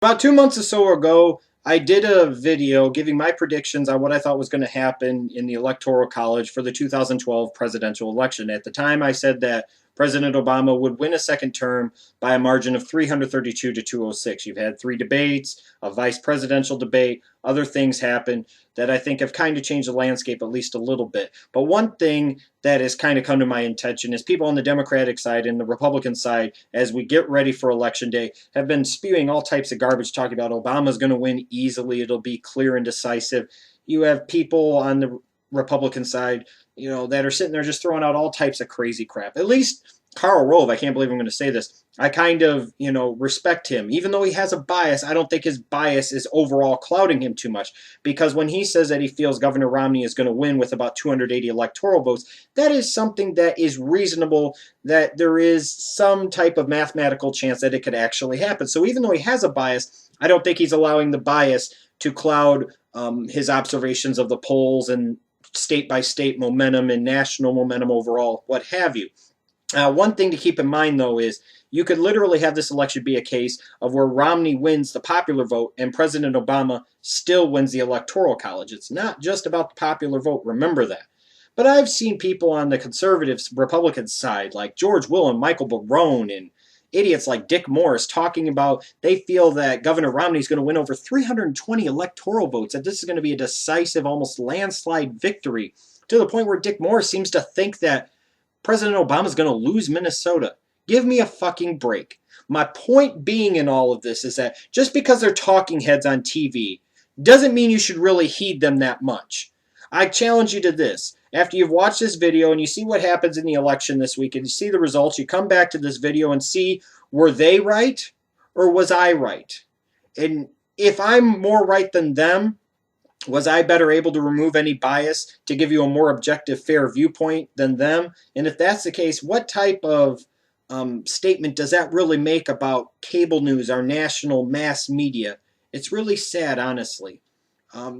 About 2 months or so ago, I did a video giving my predictions on what I thought was going to happen in the Electoral College for the 2012 presidential election. At the time, I said that President Obama would win a second term by a margin of 332 to 206. You've had three debates, a vice presidential debate, other things happen that I think have kind of changed the landscape at least a little bit. But one thing that has kind of come to my attention is people on the Democratic side and the Republican side, as we get ready for Election Day, have been spewing all types of garbage talking about Obama's going to win easily. It'll be clear and decisive. You have people on the Republican side, that are sitting there just throwing out all types of crazy crap. At least Karl Rove, I can't believe I'm going to say this, I kind of, respect him. Even though he has a bias, I don't think his bias is overall clouding him too much. Because when he says that he feels Governor Romney is going to win with about 280 electoral votes, that is something that is reasonable, that there is some type of mathematical chance that it could actually happen. So even though he has a bias, I don't think he's allowing the bias to cloud his observations of the polls and state-by-state momentum and national momentum overall, what have you. One thing to keep in mind, though, is you could literally have this election be a case of where Romney wins the popular vote and President Obama still wins the Electoral College. It's not just about the popular vote. Remember that. But I've seen people on the conservative Republican side, like George Will and Michael Barone and idiots like Dick Morris, talking about they feel that Governor Romney is going to win over 320 electoral votes, that this is going to be a decisive, almost landslide victory, to the point where Dick Morris seems to think that President Obama is going to lose Minnesota. Give me a fucking break. My point being in all of this is that just because they're talking heads on TV doesn't mean you should really heed them that much. I challenge you to this. After you've watched this video and you see what happens in the election this week and you see the results, you come back to this video and see, were they right or was I right? And if I'm more right than them, was I better able to remove any bias to give you a more objective, fair viewpoint than them? And if that's the case, what type of statement does that really make about cable news, our national mass media? It's really sad, honestly.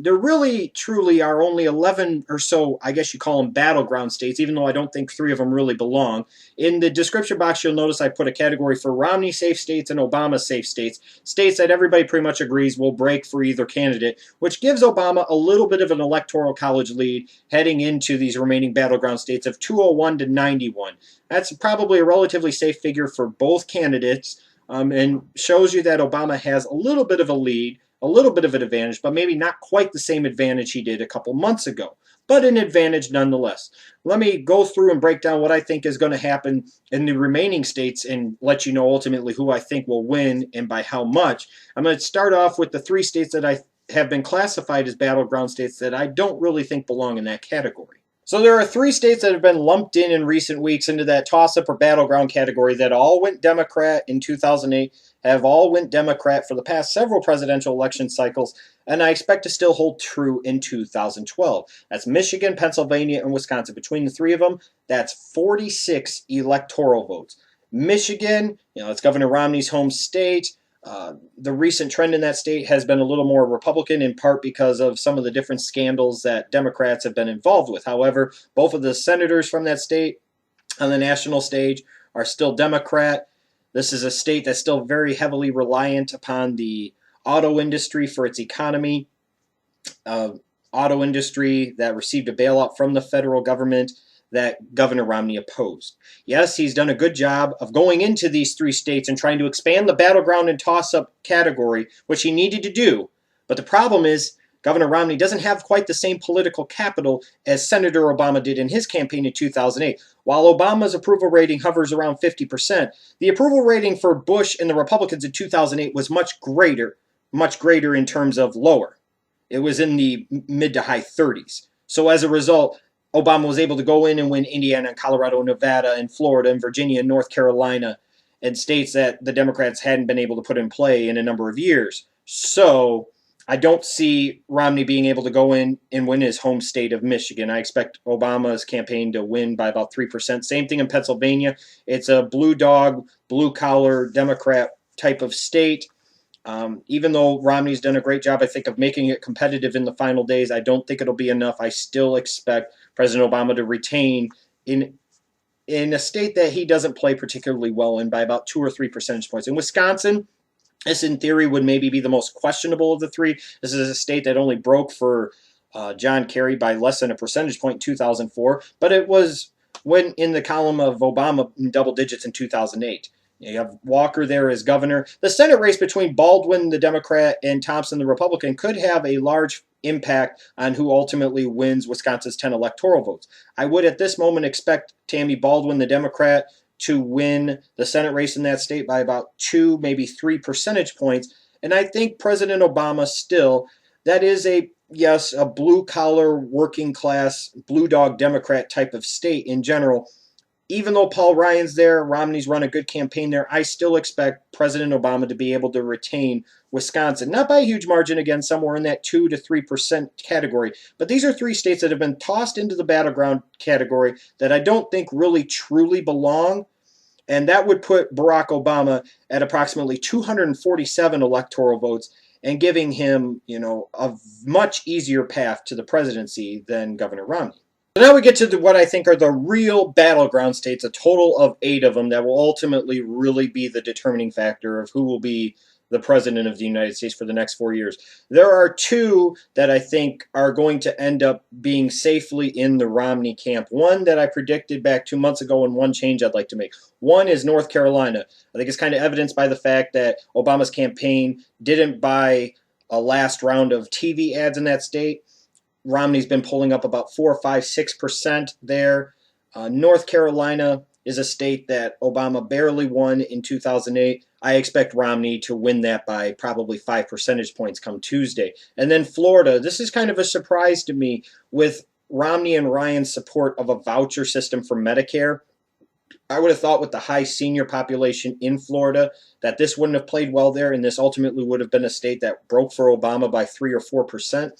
There really, truly are only 11 or so, I guess you call them battleground states, even though I don't think 3 of them really belong. In the description box, you'll notice I put a category for Romney safe states and Obama safe states, states that everybody pretty much agrees will break for either candidate, which gives Obama a little bit of an electoral college lead heading into these remaining battleground states of 201 to 91. That's probably a relatively safe figure for both candidates, and shows you that Obama has a little bit of a lead, a little bit of an advantage, but maybe not quite the same advantage he did a couple months ago, but an advantage nonetheless. Let me go through and break down what I think is going to happen in the remaining states and let you know ultimately who I think will win and by how much. I'm going to start off with the 3 states that I have been classified as battleground states that I don't really think belong in that category. So there are 3 states that have been lumped in recent weeks into that toss-up or battleground category that all went Democrat in 2008, have all went Democrat for the past several presidential election cycles, and I expect to still hold true in 2012. That's Michigan, Pennsylvania, and Wisconsin. Between the 3 of them, that's 46 electoral votes. Michigan, it's Governor Romney's home state. The recent trend in that state has been a little more Republican, in part because of some of the different scandals that Democrats have been involved with. However, both of the senators from that state on the national stage are still Democrat. This is a state that's still very heavily reliant upon the auto industry for its economy. Auto industry that received a bailout from the federal government that Governor Romney opposed. Yes, he's done a good job of going into these 3 states and trying to expand the battleground and toss-up category, which he needed to do. But the problem is, Governor Romney doesn't have quite the same political capital as Senator Obama did in his campaign in 2008. While Obama's approval rating hovers around 50%, the approval rating for Bush and the Republicans in 2008 was much greater in terms of lower. It was in the mid to high 30s. So as a result, Obama was able to go in and win Indiana and Colorado and Nevada and Florida and Virginia and North Carolina and states that the Democrats hadn't been able to put in play in a number of years. So I don't see Romney being able to go in and win his home state of Michigan. I expect Obama's campaign to win by about 3%. Same thing in Pennsylvania. It's a blue dog, blue-collar Democrat type of state. Even though Romney's done a great job, I think, of making it competitive in the final days, I don't think it'll be enough. I still expect President Obama to retain in a state that he doesn't play particularly well in by about 2 or 3 percentage points. In Wisconsin, This, in theory, would maybe be the most questionable of the three. This is a state that only broke for John Kerry by less than a percentage point in 2004, but it was when in the column of Obama in double digits in 2008. You have Walker there as governor. The Senate race between Baldwin, the Democrat, and Thompson, the Republican, could have a large impact on who ultimately wins Wisconsin's 10 electoral votes. I would at this moment expect Tammy Baldwin, the Democrat, to win the Senate race in that state by about 2, maybe 3 percentage points. And I think President Obama still, that is yes, a blue collar, working class, blue dog Democrat type of state in general. Even though Paul Ryan's there, Romney's run a good campaign there, I still expect President Obama to be able to retain Wisconsin. Not by a huge margin, again, somewhere in that 2 to 3% category. But these are three states that have been tossed into the battleground category that I don't think really truly belong. And that would put Barack Obama at approximately 247 electoral votes and giving him, a much easier path to the presidency than Governor Romney. So now we get to what I think are the real battleground states, a total of 8 of them that will ultimately really be the determining factor of who will be the president of the United States for the next 4 years. There are 2 that I think are going to end up being safely in the Romney camp. One that I predicted back 2 months ago, and one change I'd like to make. One is North Carolina. I think it's kind of evidenced by the fact that Obama's campaign didn't buy a last round of TV ads in that state. Romney's been pulling up about 4, 5, 6% there. North Carolina is a state that Obama barely won in 2008. I expect Romney to win that by probably 5 percentage points come Tuesday. And then Florida, this is kind of a surprise to me with Romney and Ryan's support of a voucher system for Medicare. I would have thought with the high senior population in Florida that this wouldn't have played well there, and this ultimately would have been a state that broke for Obama by 3 or 4%.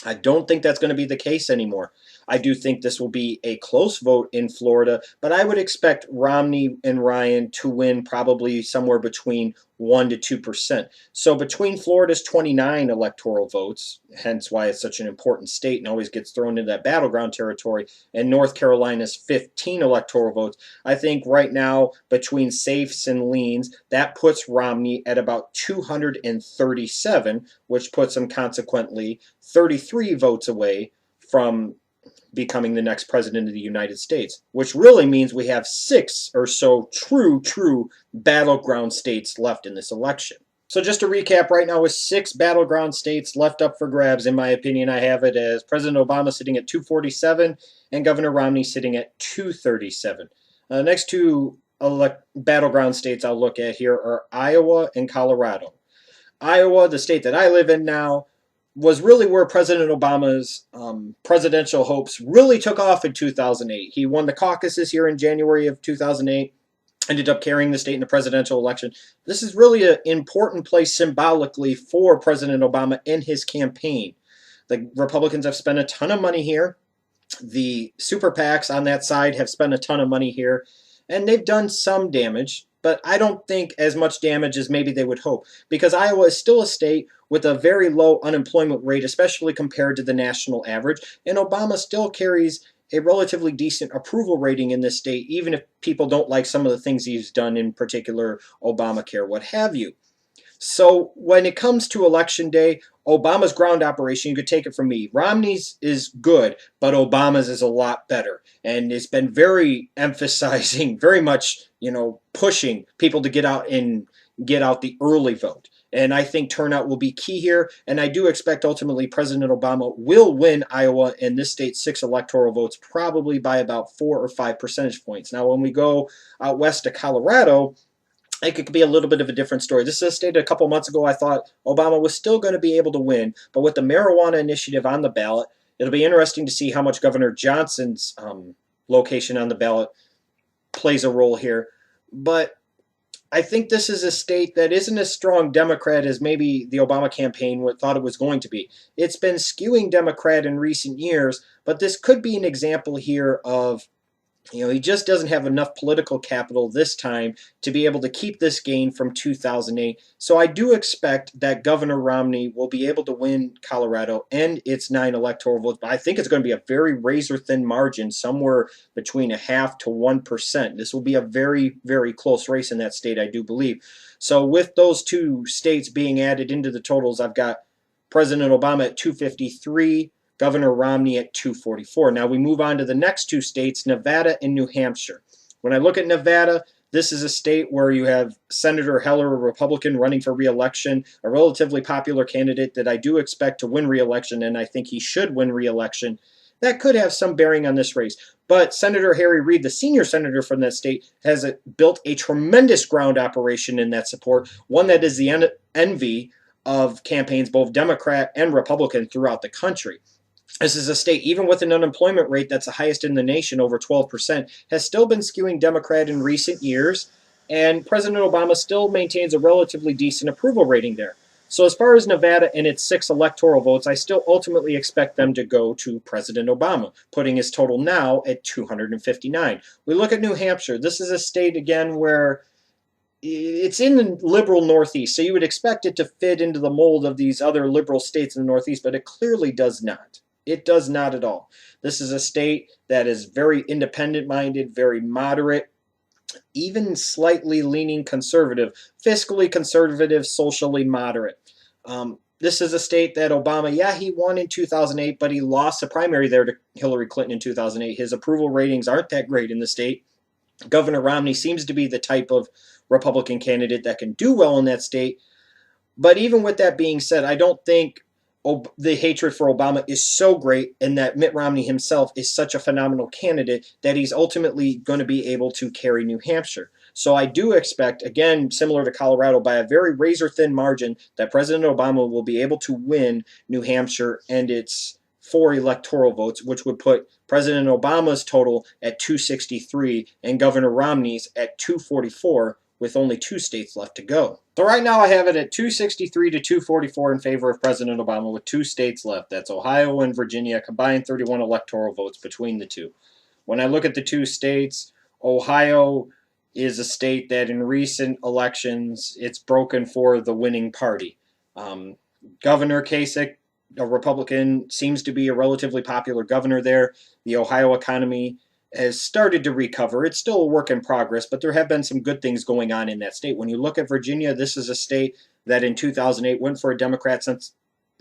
I don't think that's going to be the case anymore. I do think this will be a close vote in Florida, but I would expect Romney and Ryan to win probably somewhere between 1 to 2%. So between Florida's 29 electoral votes, hence why it's such an important state and always gets thrown into that battleground territory, and North Carolina's 15 electoral votes, I think right now between safes and leans, that puts Romney at about 237, which puts him consequently 33 votes away from becoming the next president of the United States, which really means we have 6 or so true battleground states left in this election. So just to recap, right now with 6 battleground states left up for grabs, in my opinion, I have it as President Obama sitting at 247 and Governor Romney sitting at 237. Next 2 battleground states I'll look at here are Iowa and Colorado. Iowa, the state that I live in now, was really where President Obama's presidential hopes really took off in 2008. He won the caucuses here in January of 2008, ended up carrying the state in the presidential election. This is really an important place symbolically for President Obama and his campaign. The Republicans have spent a ton of money here. The super PACs on that side have spent a ton of money here, and they've done some damage, but I don't think as much damage as maybe they would hope, because Iowa is still a state with a very low unemployment rate, especially compared to the national average, and Obama still carries a relatively decent approval rating in this state, even if people don't like some of the things he's done, in particular Obamacare, what have you. So when it comes to Election Day, Obama's ground operation, you could take it from me, Romney's is good, but Obama's is a lot better. And it's been very emphasizing, very much, pushing people to get out and get out the early vote. And I think turnout will be key here. And I do expect ultimately President Obama will win Iowa and this state's 6 electoral votes, probably by about 4 or 5 percentage points. Now, when we go out west to Colorado, I think it could be a little bit of a different story. This is a state a couple months ago I thought Obama was still going to be able to win, but with the marijuana initiative on the ballot, it'll be interesting to see how much Governor Johnson's location on the ballot plays a role here. But I think this is a state that isn't as strong Democrat as maybe the Obama campaign thought it was going to be. It's been skewing Democrat in recent years, but this could be an example here of he just doesn't have enough political capital this time to be able to keep this gain from 2008. So I do expect that Governor Romney will be able to win Colorado and its 9 electoral votes. But I think it's going to be a very razor-thin margin, somewhere between 0.5% to 1%. This will be a very, very close race in that state, I do believe. So with those two states being added into the totals, I've got President Obama at 253, Governor Romney at 244. Now we move on to the next two states, Nevada and New Hampshire. When I look at Nevada, this is a state where you have Senator Heller, a Republican, running for re-election, a relatively popular candidate that I do expect to win re-election, and I think he should win re-election. That could have some bearing on this race. But Senator Harry Reid, the senior senator from that state, has built a tremendous ground operation in that support, one that is the envy of campaigns, both Democrat and Republican, throughout the country. This is a state, even with an unemployment rate that's the highest in the nation, over 12%, has still been skewing Democrat in recent years, and President Obama still maintains a relatively decent approval rating there. So as far as Nevada and its 6 electoral votes, I still ultimately expect them to go to President Obama, putting his total now at 259. We look at New Hampshire. This is a state, again, where it's in the liberal Northeast, so you would expect it to fit into the mold of these other liberal states in the Northeast, but it clearly does not. It does not at all. This is a state that is very independent-minded, very moderate, even slightly leaning conservative, fiscally conservative, socially moderate. This is a state that Obama, yeah, he won in 2008, but he lost the primary there to Hillary Clinton in 2008. His approval ratings aren't that great in the state. Governor Romney seems to be the type of Republican candidate that can do well in that state. But even with that being said, I don't think the hatred for Obama is so great, and that Mitt Romney himself is such a phenomenal candidate that he's ultimately going to be able to carry New Hampshire. So I do expect, again, similar to Colorado, by a very razor-thin margin, that President Obama will be able to win New Hampshire and its 4 electoral votes, which would put President Obama's total at 263 and Governor Romney's at 244, with only 2 states left to go. So right now I have it at 263 to 244 in favor of President Obama, with 2 states left. That's Ohio and Virginia, combined 31 electoral votes between the two. When I look at the 2 states, Ohio is a state that in recent elections, it's broken for the winning party. Governor Kasich, a Republican, seems to be a relatively popular governor there. The Ohio economy has started to recover. It's still a work in progress, but there have been some good things going on in that state. When you look at Virginia, this is a state that in 2008 went for a Democrat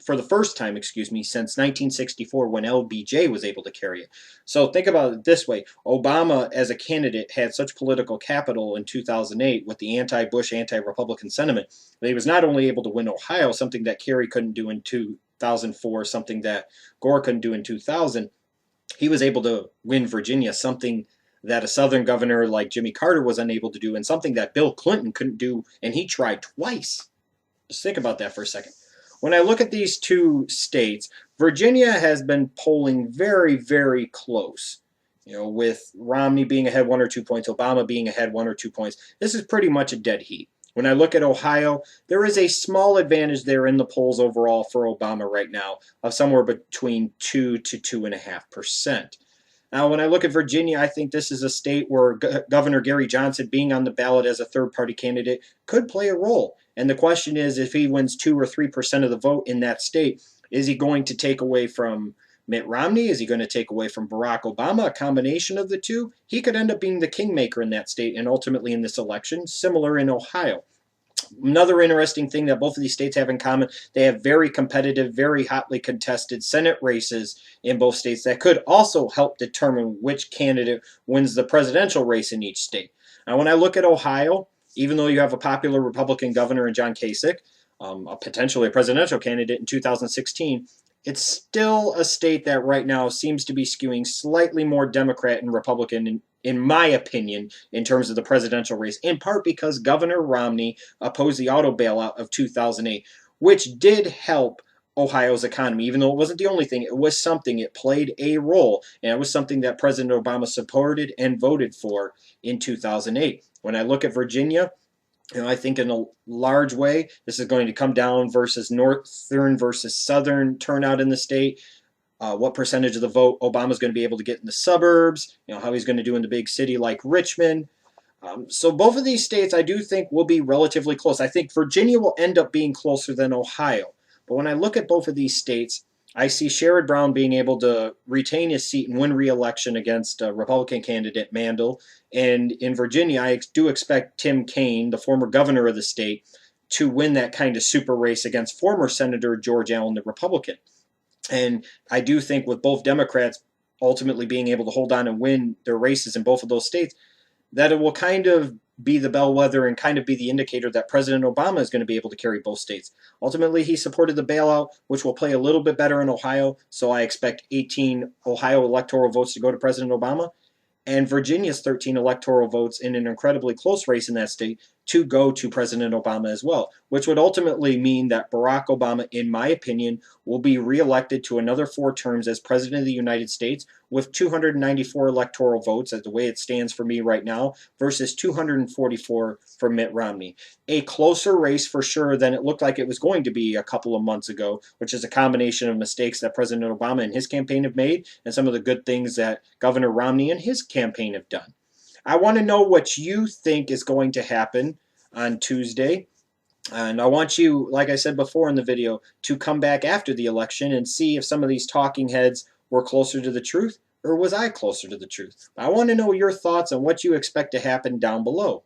for the first time, since 1964, when LBJ was able to carry it. So think about it this way. Obama, as a candidate, had such political capital in 2008 with the anti-Bush, anti-Republican sentiment that he was not only able to win Ohio, something that Kerry couldn't do in 2004, something that Gore couldn't do in 2000, he was able to win Virginia, something that a Southern governor like Jimmy Carter was unable to do, and something that Bill Clinton couldn't do, and he tried twice. Just think about that for a second. When I look at these 2 states, Virginia has been polling very, very close. With Romney being ahead 1 or 2 points, Obama being ahead 1 or 2 points. This is pretty much a dead heat. When I look at Ohio, there is a small advantage there in the polls overall for Obama right now of somewhere between 2 to 2.5%. Now, when I look at Virginia, I think this is a state where Governor Gary Johnson being on the ballot as a third-party candidate could play a role. And the question is, if he wins 2 or 3% of the vote in that state, is he going to take away from Mitt Romney? Is he going to take away from Barack Obama? A combination of the two? He could end up being the kingmaker in that state and ultimately in this election, similar in Ohio. Another interesting thing that both of these states have in common, they have very competitive, very hotly contested Senate races in both states that could also help determine which candidate wins the presidential race in each state. Now, when I look at Ohio, even though you have a popular Republican governor in John Kasich, potentially a presidential candidate in 2016, it's still a state that right now seems to be skewing slightly more Democrat and Republican, in my opinion, in terms of the presidential race, in part because Governor Romney opposed the auto bailout of 2008, which did help Ohio's economy. Even though it wasn't the only thing, it was something. It played a role, and it was something that President Obama supported and voted for in 2008. When I look at Virginia, I think in a large way, this is going to come down versus northern versus southern turnout in the state. What percentage of the vote Obama's going to be able to get in the suburbs, how he's going to do in the big city like Richmond. So both of these states I do think will be relatively close. I think Virginia will end up being closer than Ohio. But when I look at both of these states, I see Sherrod Brown being able to retain his seat and win re-election against Republican candidate Mandel. And in Virginia, I do expect Tim Kaine, the former governor of the state, to win that kind of super race against former Senator George Allen, the Republican. And I do think with both Democrats ultimately being able to hold on and win their races in both of those states, that it will kind of be the bellwether and kind of be the indicator that President Obama is going to be able to carry both states. Ultimately, he supported the bailout, which will play a little bit better in Ohio. So I expect 18 Ohio electoral votes to go to President Obama, and Virginia's 13 electoral votes in an incredibly close race in that state to go to President Obama as well, which would ultimately mean that Barack Obama, in my opinion, will be reelected to another 4 terms as President of the United States with 294 electoral votes, as the way it stands for me right now, versus 244 for Mitt Romney. A closer race for sure than it looked like it was going to be a couple of months ago, which is a combination of mistakes that President Obama and his campaign have made and some of the good things that Governor Romney and his campaign have done. I want to know what you think is going to happen on Tuesday. And I want you, like I said before in the video, to come back after the election and see if some of these talking heads were closer to the truth or was I closer to the truth. I want to know your thoughts on what you expect to happen down below.